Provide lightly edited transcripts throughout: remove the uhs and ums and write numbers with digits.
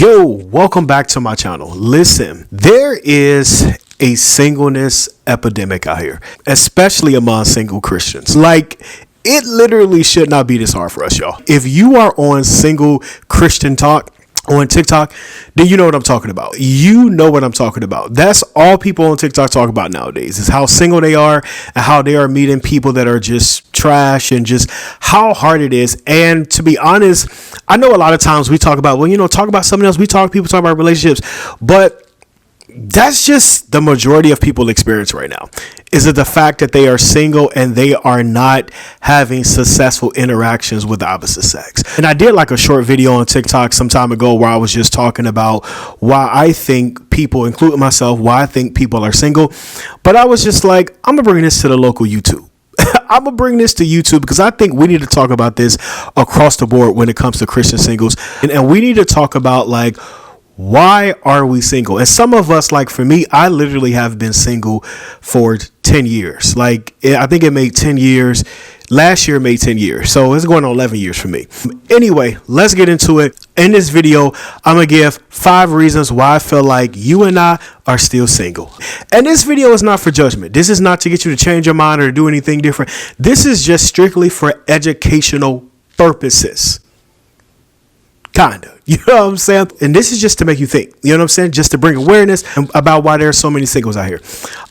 Yo, welcome back to my channel. Listen, there is a singleness epidemic out here, especially among single Christians. Like, it literally should not be this hard for us, y'all. If you are on single Christian talk on TikTok, then you know what I'm talking about. You know what I'm talking about. That's all people on TikTok talk about nowadays, is how single they are and how they are meeting people that are just trash and just how hard it is. And to be honest, I know a lot of times we talk about, talk about something else. People talk about relationships, but that's just the majority of people experience right now. Is it the fact that they are single and they are not having successful interactions with the opposite sex? And I did like a short video on TikTok some time ago where I was just talking about why I think people, including myself, why I think people are single. But I was just like, I'm gonna bring this to the local YouTube. I'm going to bring this to YouTube because I think we need to talk about this across the board when it comes to Christian singles. And we need to talk about, like, why are we single? And some of us, like for me, I literally have been single for 10 years. Like, I think it made 10 years. Last year made 10 years. So it's going on 11 years for me. Anyway, let's get into it. In this video, I'm going to give 5 reasons why I feel like you and I are still single. And this video is not for judgment. This is not to get you to change your mind or to do anything different. This is just strictly for educational purposes. Kind of, you know what I'm saying? And this is just to make you think, you know what I'm saying? Just to bring awareness about why there are so many singles out here.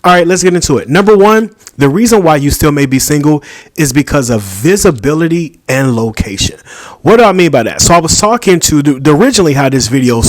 All right, let's get into it. Number 1, the reason why you still may be single is because of visibility and location. What do I mean by that? So I was talking to originally how this video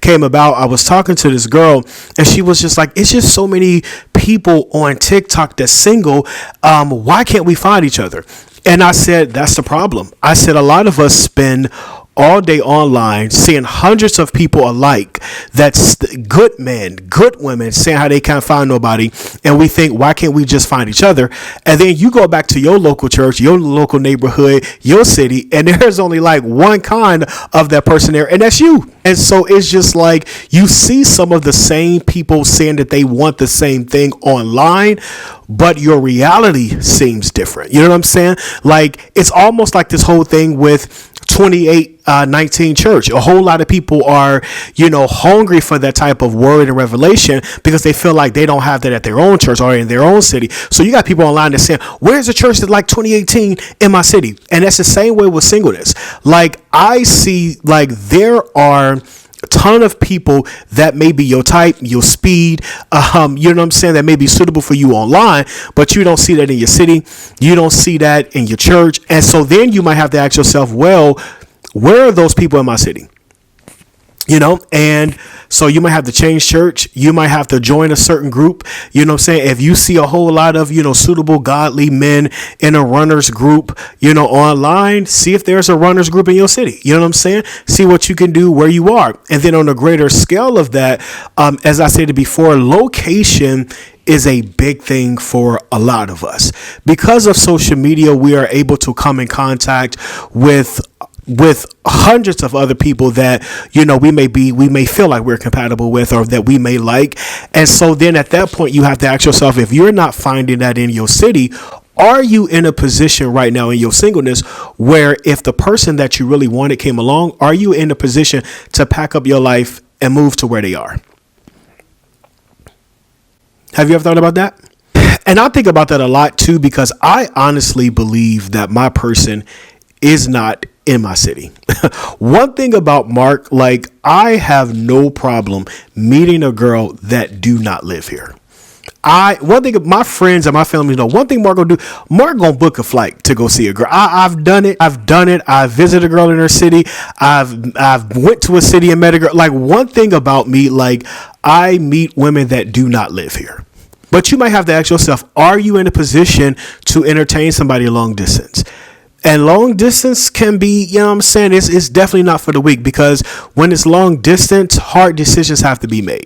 came about. I was talking to this girl and she was just like, it's just so many people on TikTok that's single. Why can't we find each other? And I said, that's the problem. I said, a lot of us spend all day online seeing hundreds of people alike, that's good men, good women, saying how they can't find nobody, and we think, why can't we just find each other? And then you go back to your local church, your local neighborhood, your city, and there's only like one kind of that person there, and that's you. And so it's just like you see some of the same people saying that they want the same thing online, but your reality seems different. You know what I'm saying? Like, it's almost like this whole thing with 2819 church. A whole lot of people are, hungry for that type of word and revelation because they feel like they don't have that at their own church or in their own city. So you got people online that saying, where's a church that's like 2018 in my city? And that's the same way with singleness. Like, I see, like, there are a ton of people that may be your type, your speed, you know what I'm saying, that may be suitable for you online, but you don't see that in your city. You don't see that in your church. And so then you might have to ask yourself, well, where are those people in my city? And so you might have to change church. You might have to join a certain group. You know what I'm saying? If you see a whole lot of, suitable godly men in a runners group, online, see if there's a runners group in your city. You know what I'm saying? See what you can do where you are. And then on a greater scale of that, as I said before, location is a big thing for a lot of us. Because of social media, we are able to come in contact with hundreds of other people that, we may feel like we're compatible with or that we may like. And so then at that point, you have to ask yourself, if you're not finding that in your city, are you in a position right now in your singleness where if the person that you really wanted came along, are you in a position to pack up your life and move to where they are? Have you ever thought about that? And I think about that a lot too, because I honestly believe that my person is not in my city. One thing about Mark, like, I have no problem meeting a girl that do not live here. One thing my friends and my family know, one thing Mark gonna do, Mark gonna book a flight to go see a girl. I've done it. I visited a girl in her city. I've went to a city and met a girl. Like, one thing about me, like, I meet women that do not live here. But you might have to ask yourself, are you in a position to entertain somebody long distance? And long distance can be, it's definitely not for the weak, because when it's long distance, hard decisions have to be made.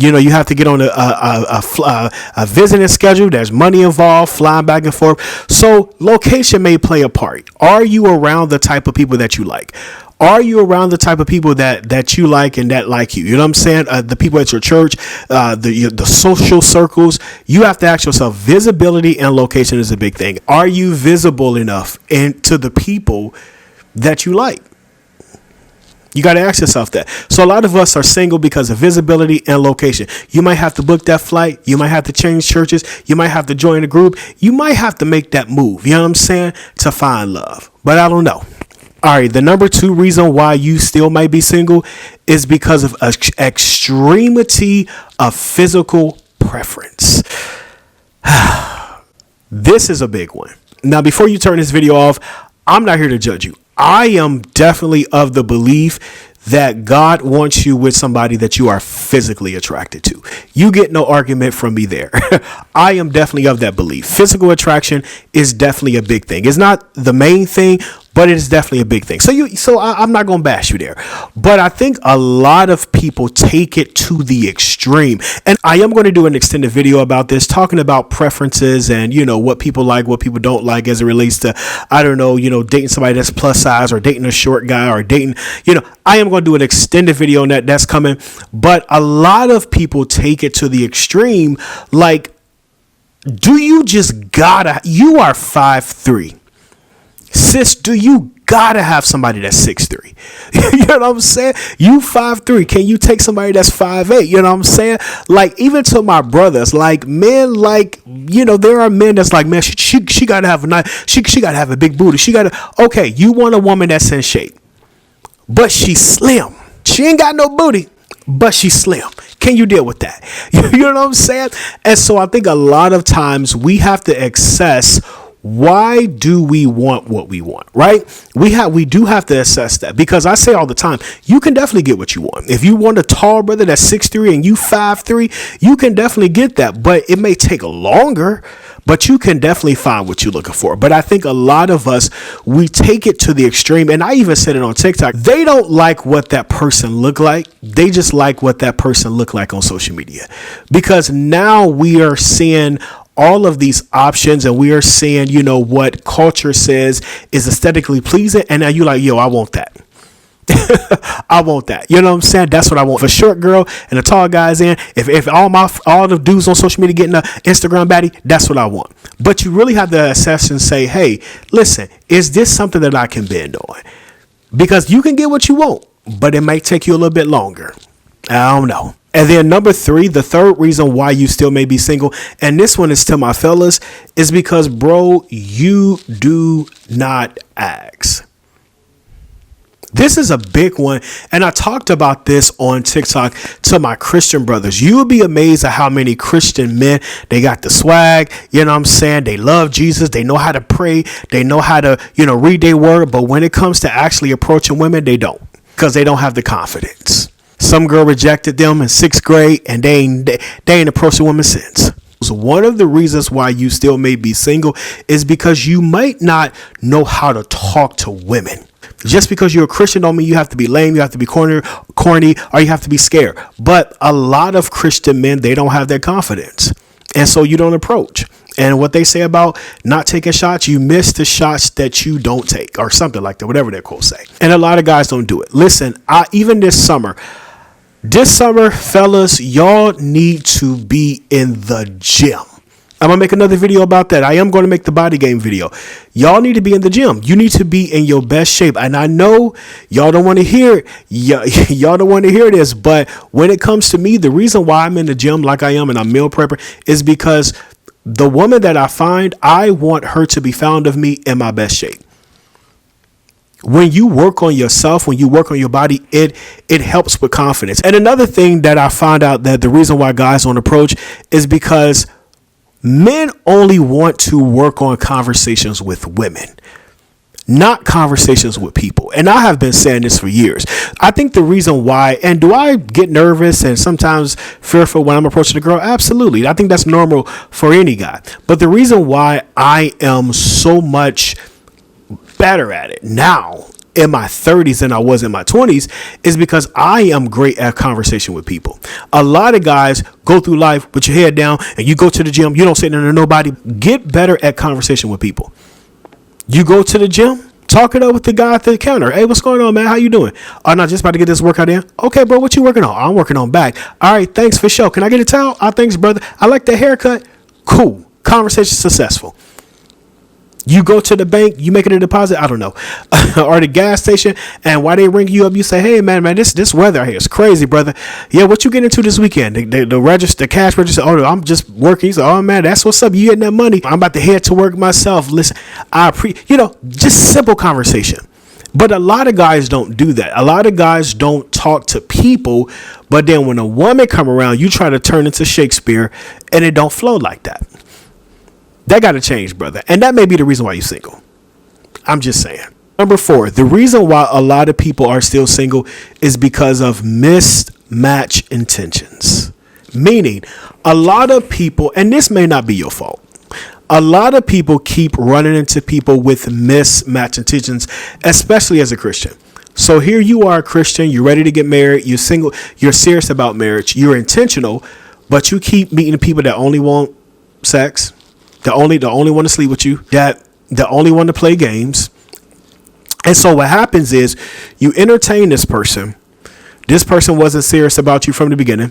You have to get on a visiting schedule. There's money involved, flying back and forth. So location may play a part. Are you around the type of people that you like? Are you around the type of people that you like and that like you? You know what I'm saying? The people at your church, the social circles. You have to ask yourself, visibility and location is a big thing. Are you visible enough to the people that you like? You got to ask yourself that. So a lot of us are single because of visibility and location. You might have to book that flight. You might have to change churches. You might have to join a group. You might have to make that move, you know what I'm saying, to find love. But I don't know. All right, the number 2 reason why you still might be single is because of extremity of physical preference. This is a big one. Now, before you turn this video off, I'm not here to judge you. I am definitely of the belief that God wants you with somebody that you are physically attracted to. You get no argument from me there. I am definitely of that belief. Physical attraction is definitely a big thing. It's not the main thing, but it is definitely a big thing. So I'm not going to bash you there, but I think a lot of people take it to the extreme. And I am going to do an extended video about this, talking about preferences and, what people like, what people don't like as it relates to, I don't know, dating somebody that's plus size or dating a short guy or dating, I am going to do an extended video on that. That's coming. But a lot of people take it to the extreme. Like, you are 5'3". Sis, do you gotta have somebody that's 6'3"? You know what I'm saying? You 5'3". Can you take somebody that's 5'8"? You know what I'm saying? Like, even to my brothers, like men, like, there are men that's like, man, she gotta have a nice, she gotta have a big booty. Okay, you want a woman that's in shape, but she's slim. She ain't got no booty, but she's slim. Can you deal with that? You know what I'm saying? And so I think a lot of times we have to assess, why do we want what we want, right? We do have to assess that, because I say all the time, you can definitely get what you want. If you want a tall brother that's 6'3" and you 5'3", you can definitely get that, but it may take longer, but you can definitely find what you're looking for. But I think a lot of us, we take it to the extreme. And I even said it on TikTok. They don't like what that person look like. They just like what that person look like on social media, because now we are seeing all of these options, and we are seeing, what culture says is aesthetically pleasing. And now you're like, yo, I want that. I want that. You know what I'm saying? That's what I want. If a short girl and a tall guy's in, if all the dudes on social media getting an Instagram baddie, that's what I want. But you really have to assess and say, hey, listen, is this something that I can bend on? Because you can get what you want, but it might take you a little bit longer. I don't know. And then number 3, the third reason why you still may be single, and this one is to my fellas, is because, bro, you do not ask. This is a big one. And I talked about this on TikTok to my Christian brothers. You would be amazed at how many Christian men, they got the swag. You know what I'm saying? They love Jesus. They know how to pray. They know how to, read their word. But when it comes to actually approaching women, they don't, because they don't have the confidence. Some girl rejected them in 6th grade, and they ain't approached a woman since. So one of the reasons why you still may be single is because you might not know how to talk to women. Just because you're a Christian don't mean you have to be lame, you have to be corny, or you have to be scared. But a lot of Christian men, they don't have that confidence, and so you don't approach. And what they say about not taking shots, you miss the shots that you don't take, or something like that, whatever their quote say. And a lot of guys don't do it. Listen, even this summer, fellas, y'all need to be in the gym. I'm going to make another video about that. I am going to make the body game video. Y'all need to be in the gym. You need to be in your best shape. And I know y'all don't want to hear it. Y'all don't want to hear this. But when it comes to me, the reason why I'm in the gym like I am and I'm meal prepper is because the woman that I find, I want her to be found of me in my best shape. When you work on yourself, when you work on your body, it helps with confidence. And another thing that I found out, that the reason why guys don't approach is because men only want to work on conversations with women, not conversations with people. And I have been saying this for years. I think the reason why, and do I get nervous and sometimes fearful when I'm approaching a girl? Absolutely. I think that's normal for any guy. But the reason why I am so much better at it now in my 30s than I was in my 20s is because I am great at conversation with people. A lot of guys go through life with your head down, and you go to the gym, you don't sit there to nobody. Get better at conversation with people. You go to the gym, talk it up with the guy at the counter. Hey, what's going on, man? How you doing? Oh, no, just about to get this workout in. Okay, bro, what you working on? I'm working on back. All right, thanks for sure. Can I get a towel? Oh, thanks, brother. I like the haircut. Cool. Conversation successful. You go to the bank, you make it a deposit, I don't know, or the gas station, and while they ring you up, you say, "Hey, man, this weather here is crazy, brother. Yeah, what you get into this weekend?" The register, the cash register. "Oh, I'm just working." He's like, "Oh man, that's what's up. You getting that money? I'm about to head to work myself. Listen, just simple conversation." But a lot of guys don't do that. A lot of guys don't talk to people. But then when a woman come around, you try to turn into Shakespeare, and it don't flow like that. That got to change, brother. And that may be the reason why you're single. I'm just saying. Number 4, the reason why a lot of people are still single is because of mismatch intentions. Meaning, a lot of people, and this may not be your fault, a lot of people keep running into people with mismatch intentions, especially as a Christian. So here you are, a Christian, you're ready to get married, you're single, you're serious about marriage, you're intentional, but you keep meeting people that only want sex, that only want to sleep with you, that only want to play games. And so what happens is you entertain this person. This person wasn't serious about you from the beginning.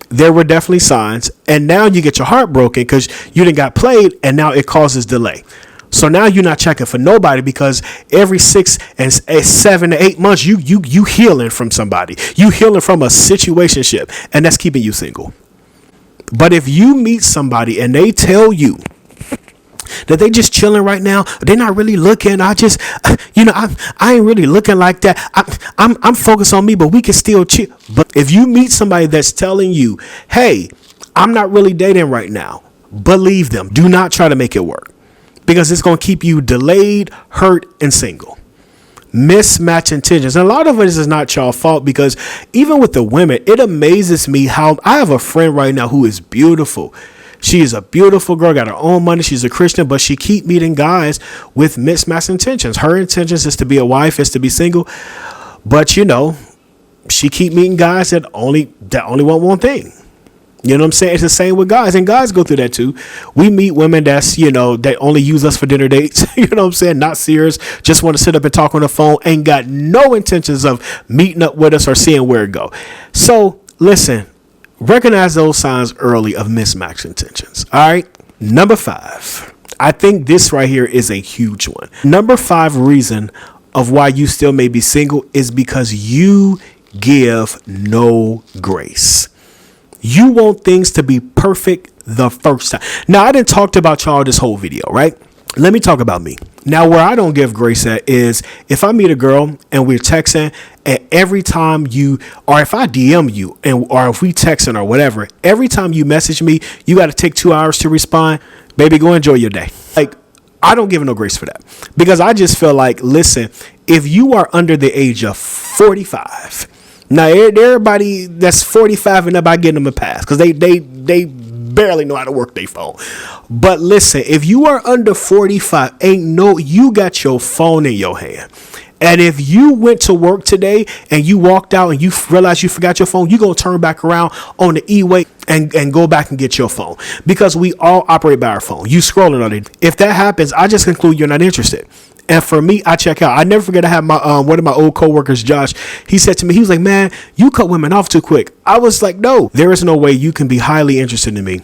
There were definitely signs, and now you get your heart broken because you didn't got played, and now it causes delay. So now you're not checking for nobody because every 6 and 7 to 8 months you healing from somebody, you healing from a situationship, and that's keeping you single. But if you meet somebody and they tell you that they just chilling right now, they're not really looking, I ain't really looking like that, I'm focused on me, but we can still chill. But if you meet somebody that's telling you, "Hey, I'm not really dating right now," believe them. Do not try to make it work, because it's going to keep you delayed, hurt, and single. Mismatch intentions. And a lot of it is not y'all fault, because even with the women, it amazes me how I have a friend right now who is beautiful. She is a beautiful girl, got her own money. She's a Christian, but she keep meeting guys with mismatched intentions. Her intentions is to be a wife, is to be single. But she keep meeting guys that only want one thing. You know what I'm saying? It's the same with guys, and guys go through that too. We meet women that's, they only use us for dinner dates. You know what I'm saying? Not serious. Just want to sit up and talk on the phone. Ain't got no intentions of meeting up with us or seeing where it go. So listen, recognize those signs early of mismatched intentions. All right. Number 5. I think this right here is a huge one. Number 5 reason of why you still may be single is because you give no grace. You want things to be perfect the first time. Now, I didn't talk about y'all this whole video, right? Let me talk about me. Now, where I don't give grace at is if I meet a girl and we're texting, and every time or if I DM you or if we texting or whatever, every time you message me, you got to take 2 hours to respond. Baby, go enjoy your day. Like, I don't give no grace for that, because I just feel like, listen, if you are under the age of 45, now everybody that's 45 and up, I give them a pass because they barely know how to work their phone. But listen, if you are under 45, you got your phone in your hand. And if you went to work today and you walked out and you realized you forgot your phone, you're going to turn back around on the e-way and go back and get your phone, because we all operate by our phone. You scrolling on it. If that happens, I just conclude you're not interested. And for me, I check out. I never forget, I had my one of my old coworkers, Josh. He said to me, he was like, "Man, you cut women off too quick." I was like, "No, there is no way you can be highly interested in me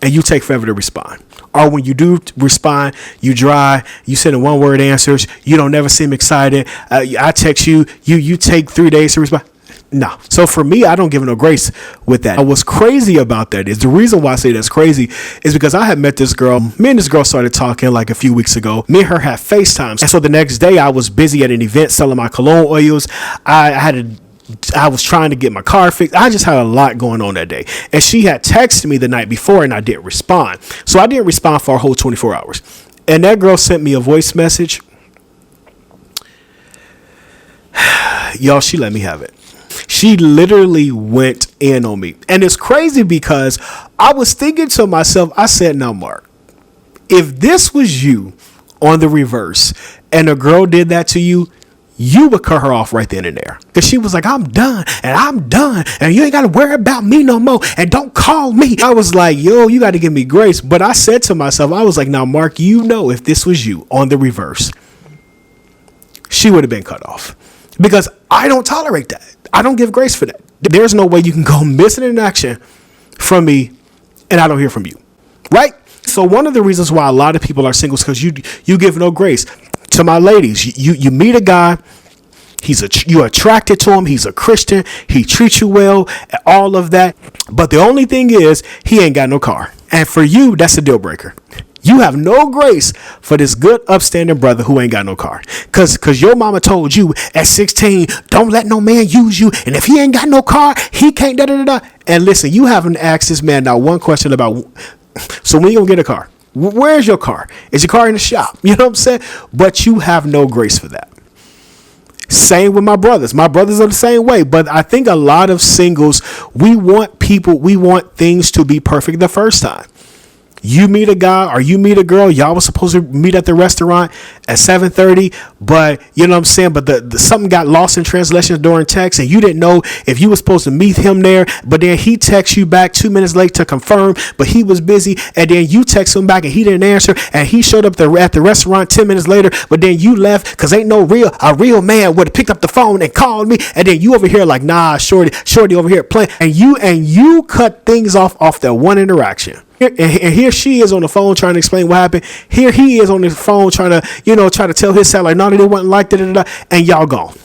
and you take forever to respond. Or when you do respond, you dry, you send in 1-word answers, you don't never seem excited. I text you, you take 3 days to respond." No. So for me, I don't give no grace with that. What's crazy about that is, the reason why I say that's crazy is because I had met this girl. Me and this girl started talking like a few weeks ago. Me and her had FaceTimes. And so the next day I was busy at an event selling my cologne oils. I was trying to get my car fixed. I just had a lot going on that day. And she had texted me the night before and I didn't respond. So I didn't respond for a whole 24 hours. And that girl sent me a voice message. Y'all, she let me have it. She literally went in on me. And it's crazy because I was thinking to myself, I said, "Now, Mark, if this was you on the reverse and a girl did that to you, you would cut her off right then and there." Because she was like, "I'm done and you ain't got to worry about me no more, and don't call me." I was like, yo, you got to give me grace. But I said to myself, I was like, "Now, Mark, if this was you on the reverse, she would have been cut off." Because I don't tolerate that. I don't give grace for that. There's no way you can go missing in action from me and I don't hear from you. Right? So one of the reasons why a lot of people are single is because you give no grace. To my ladies, you meet a guy. You're attracted to him. He's a Christian. He treats you well, all of that. But the only thing is, he ain't got no car. And for you, that's a deal breaker. You have no grace for this good, upstanding brother who ain't got no car. Cause your mama told you at 16, don't let no man use you. And if he ain't got no car, he can't da da da da. And listen, you haven't asked this man now one question about, so when you gonna get a car? Where's your car? Is your car in the shop? You know what I'm saying? But you have no grace for that. Same with my brothers. My brothers are the same way. But I think a lot of singles, we want things to be perfect the first time. You meet a guy or you meet a girl, y'all was supposed to meet at the restaurant at 7:30, but you know what I'm saying? But the something got lost in translation during text, and you didn't know if you were supposed to meet him there, but then he texts you back 2 minutes late to confirm, but he was busy, and then you text him back and he didn't answer, and he showed up at the restaurant 10 minutes later, but then you left because ain't no a real man would have picked up the phone and called me, and then you over here like, nah, shorty over here playing, and you cut things off that one interaction. And here she is on the phone trying to explain what happened. Here he is on the phone trying to tell his side like, no, they wasn't like that, and y'all gone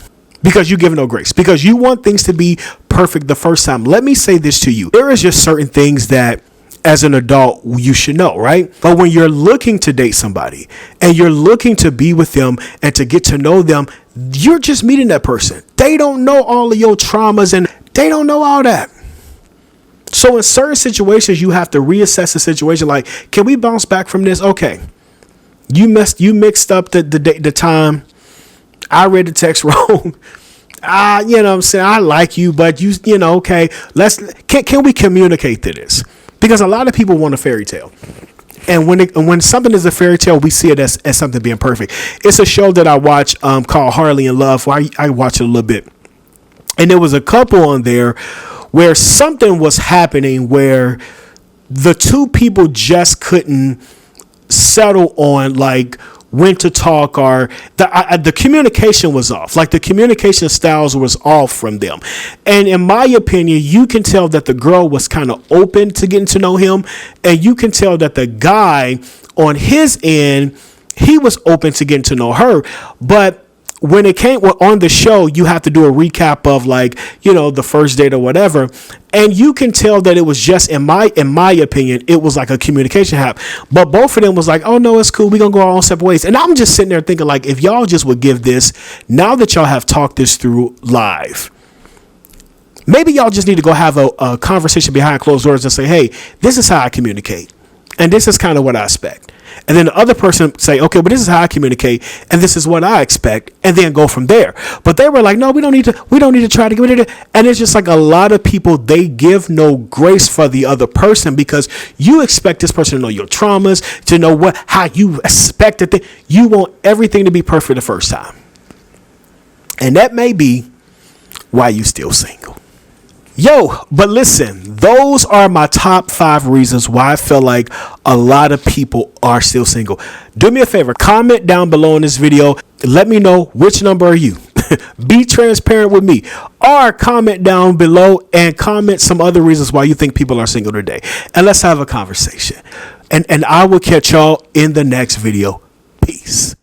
because you give no grace, because you want things to be perfect the first time. Let me say this to you. There is just certain things that as an adult you should know, right? But when you're looking to date somebody and you're looking to be with them and to get to know them, you're just meeting that person. They don't know all of your traumas and they don't know all that. So in certain situations, you have to reassess the situation. Like, can we bounce back from this? Okay. You mixed up the time. I read the text wrong. You know what I'm saying? I like you, but okay. Can we communicate to this? Because a lot of people want a fairy tale. And when something is a fairy tale, we see it as something being perfect. It's a show that I watch called Harley in Love. Where I watch it a little bit. And there was a couple on there where something was happening where the two people just couldn't settle on like when to talk, or the communication was off. Like the communication styles was off from them. And in my opinion, you can tell that the girl was kind of open to getting to know him. And you can tell that the guy on his end, he was open to getting to know her. But when it came on the show, you have to do a recap of like, the first date or whatever. And you can tell that it was just, in my opinion, it was like a communication hap. But both of them was like, oh no, it's cool. We're going to go our own separate ways. And I'm just sitting there thinking like, if y'all just would give this, now that y'all have talked this through live, maybe y'all just need to go have a conversation behind closed doors and say, hey, this is how I communicate. And this is kind of what I expect. And then the other person say, okay, but this is how I communicate, and this is what I expect, and then go from there. But they were like, no, we don't need to try to get rid of it. And it's just like a lot of people, they give no grace for the other person because you expect this person to know your traumas, to know how you expect it. You want everything to be perfect the first time. And that may be why you still single. But listen, those are my top 5 reasons why I feel like a lot of people are still single. Do me a favor, comment down below in this video. Let me know which number are you. Be transparent with me, or comment down below and comment some other reasons why you think people are single today. And let's have a conversation. And I will catch y'all in the next video. Peace.